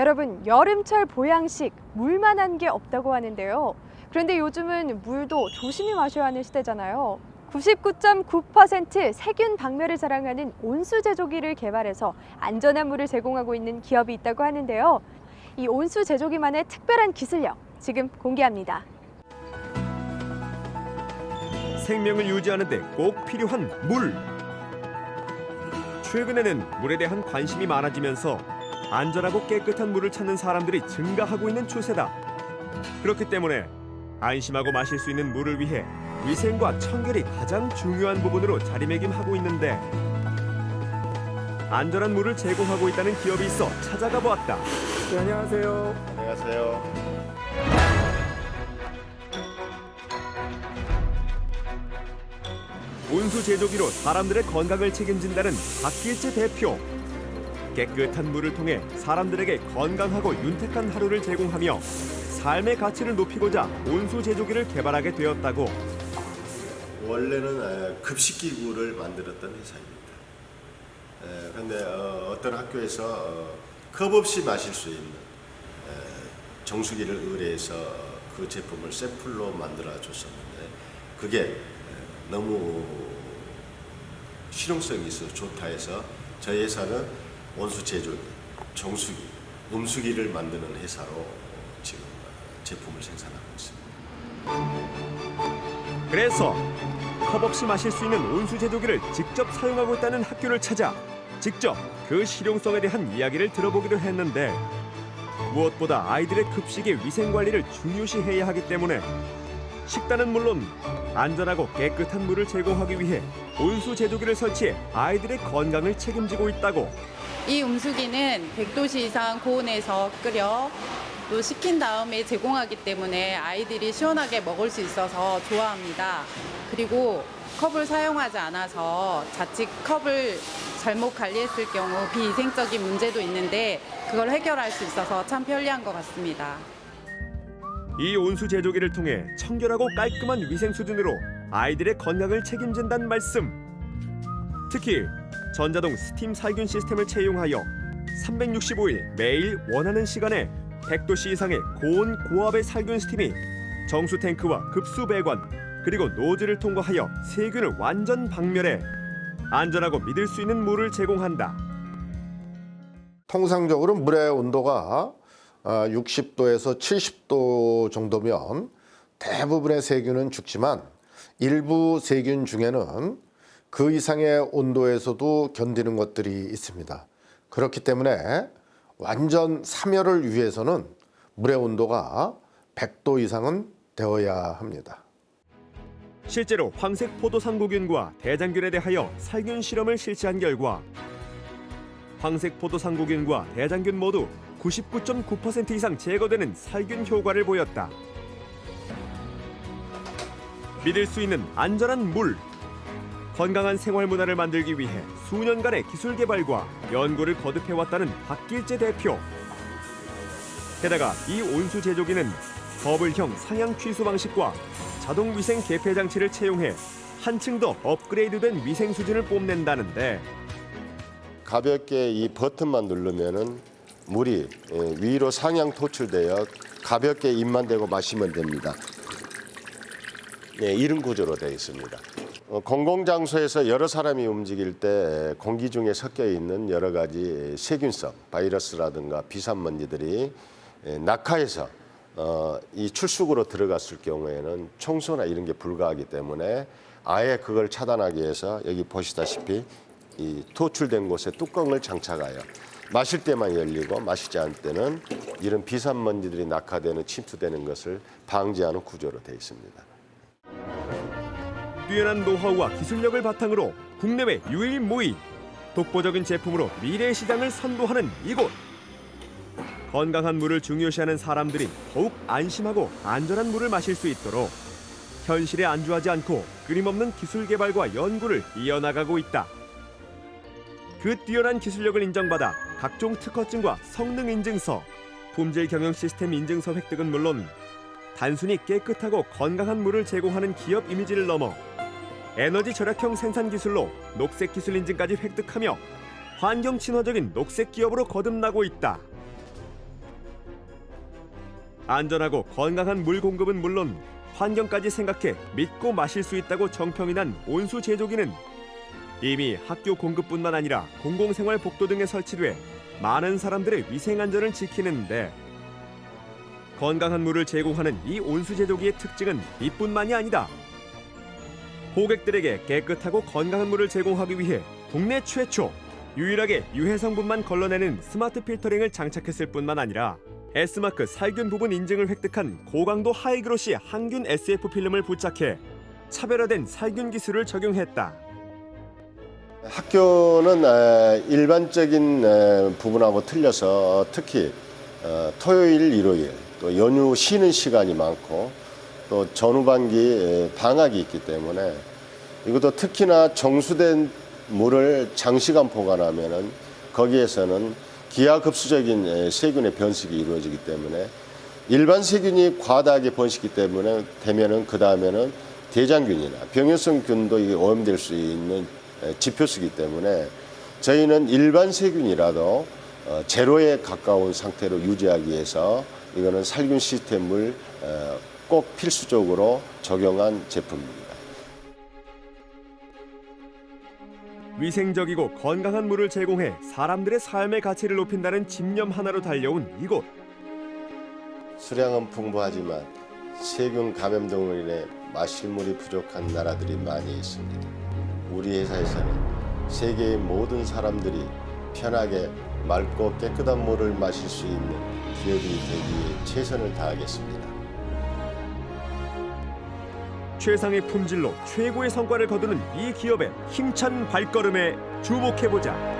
여러분, 여름철 보양식 물만한 게 없다고 하는데요. 그런데 요즘은 물도 조심히 마셔야 하는 시대잖아요. 99.9% 세균 박멸을 자랑하는 온수 제조기를 개발해서 안전한 물을 제공하고 있는 기업이 있다고 하는데요. 이 온수 제조기만의 특별한 기술력 지금 공개합니다. 생명을 유지하는 데 꼭 필요한 물. 최근에는 물에 대한 관심이 많아지면서 안전하고 깨끗한 물을 찾는 사람들이 증가하고 있는 추세다. 그렇기 때문에 안심하고 마실 수 있는 물을 위해 위생과 청결이 가장 중요한 부분으로 자리매김하고 있는데 안전한 물을 제공하고 있다는 기업이 있어 찾아가 보았다. 네, 안녕하세요. 안녕하세요. 온수 제조기로 사람들의 건강을 책임진다는 박길재 대표. 깨끗한 물을 통해 사람들에게 건강하고 윤택한 하루를 제공하며 삶의 가치를 높이고자 온수 제조기를 개발하게 되었다고. 원래는 급식기구를 만들었던 회사입니다. 그런데 어떤 학교에서 컵 없이 마실 수 있는 정수기를 의뢰해서 그 제품을 샘플로 만들어 줬었는데 그게 너무 실용성이 있어 좋다 해서 저희 회사는 온수 제조기, 정수기, 음수기를 만드는 회사로 지금 제품을 생산하고 있습니다. 그래서 컵 없이 마실 수 있는 온수 제조기를 직접 사용하고 있다는 학교를 찾아 직접 그 실용성에 대한 이야기를 들어보기로 했는데 무엇보다 아이들의 급식의 위생 관리를 중요시해야 하기 때문에 식단은 물론 안전하고 깨끗한 물을 제공하기 위해 온수 제조기를 설치해 아이들의 건강을 책임지고 있다고. 이 음수기는 100도씨 이상 고온에서 끓여 또 식힌 다음에 제공하기 때문에 아이들이 시원하게 먹을 수 있어서 좋아합니다. 그리고 컵을 사용하지 않아서 자칫 컵을 잘못 관리했을 경우 비위생적인 문제도 있는데 그걸 해결할 수 있어서 참 편리한 것 같습니다. 이 온수 제조기를 통해 청결하고 깔끔한 위생 수준으로 아이들의 건강을 책임진다는 말씀. 특히 전자동 스팀 살균 시스템을 채용하여 365일 매일 원하는 시간에 100도씨 이상의 고온 고압의 살균 스팀이 정수 탱크와 급수 배관 그리고 노즐을 통과하여 세균을 완전 박멸해 안전하고 믿을 수 있는 물을 제공한다. 통상적으로 물의 온도가 60도에서 70도 정도면 대부분의 세균은 죽지만 일부 세균 중에는 그 이상의 온도에서도 견디는 것들이 있습니다. 그렇기 때문에 완전 사멸을 위해서는 물의 온도가 100도 이상은 되어야 합니다. 실제로 황색 포도상구균과 대장균에 대하여 살균 실험을 실시한 결과 황색 포도상구균과 대장균 모두 99.9% 이상 제거되는 살균 효과를 보였다. 믿을 수 있는 안전한 물. 건강한 생활 문화를 만들기 위해 수년간의 기술 개발과 연구를 거듭해왔다는 박길재 대표. 게다가 이 온수 제조기는 버블형 상향 취수 방식과 자동 위생 개폐 장치를 채용해 한층 더 업그레이드된 위생 수준을 뽐낸다는데 가볍게 이 버튼만 누르면은 물이 위로 상향 토출되어 가볍게 입만 대고 마시면 됩니다. 네, 이런 구조로 되어 있습니다. 공공장소에서 여러 사람이 움직일 때 공기 중에 섞여 있는 여러 가지 세균성, 바이러스라든가 비산먼지들이 낙하해서 이 출수구로 들어갔을 경우에는 청소나 이런 게 불가하기 때문에 아예 그걸 차단하기 위해서 여기 보시다시피 이 토출된 곳에 뚜껑을 장착하여 마실 때만 열리고 마시지 않을 때는 이런 비산먼지들이 낙하되는 침투되는 것을 방지하는 구조로 되어 있습니다. 뛰어난 노하우와 기술력을 바탕으로 국내외 유일 무이, 독보적인 제품으로 미래 시장을 선도하는 이곳. 건강한 물을 중요시하는 사람들이 더욱 안심하고 안전한 물을 마실 수 있도록 현실에 안주하지 않고 끊임없는 기술 개발과 연구를 이어나가고 있다. 그 뛰어난 기술력을 인정받아 각종 특허증과 성능 인증서, 품질 경영 시스템 인증서 획득은 물론 단순히 깨끗하고 건강한 물을 제공하는 기업 이미지를 넘어 에너지 절약형 생산 기술로 녹색 기술 인증까지 획득하며 환경 친화적인 녹색 기업으로 거듭나고 있다. 안전하고 건강한 물 공급은 물론 환경까지 생각해 믿고 마실 수 있다고 정평이 난 온수 제조기는 이미 학교 공급뿐만 아니라 공공생활 복도 등에 설치돼 많은 사람들의 위생 안전을 지키는데, 건강한 물을 제공하는 이 온수 제조기의 특징은 이뿐만이 아니다. 고객들에게 깨끗하고 건강한 물을 제공하기 위해 국내 최초 유일하게 유해 성분만 걸러내는 스마트 필터링을 장착했을 뿐만 아니라 S마크 살균 부분 인증을 획득한 고강도 하이그로시 항균 SF 필름을 부착해 차별화된 살균 기술을 적용했다. 학교는 일반적인 부분하고 틀려서 특히 토요일, 일요일 또 연휴 쉬는 시간이 많고 또 전후반기 방학이 있기 때문에 이것도 특히나 정수된 물을 장시간 보관하면은 거기에서는 기하급수적인 세균의 번식이 이루어지기 때문에 일반 세균이 과다하게 번식이 때문에 되면은 그 다음에는 대장균이나 병해성균도 오염될 수 있는 지표수이기 때문에 저희는 일반 세균이라도 제로에 가까운 상태로 유지하기 위해서 이거는 살균 시스템을 꼭 필수적으로 적용한 제품입니다. 위생적이고 건강한 물을 제공해 사람들의 삶의 가치를 높인다는 집념 하나로 달려온 이곳. 수량은 풍부하지만 세균 감염 등으로 인해 마실 물이 부족한 나라들이 많이 있습니다. 우리 회사에서는 세계의 모든 사람들이 편하게 맑고 깨끗한 물을 마실 수 있는 기업이 되기 위해 최선을 다하겠습니다. 최상의 품질로 최고의 성과를 거두는 이 기업의 힘찬 발걸음에 주목해보자.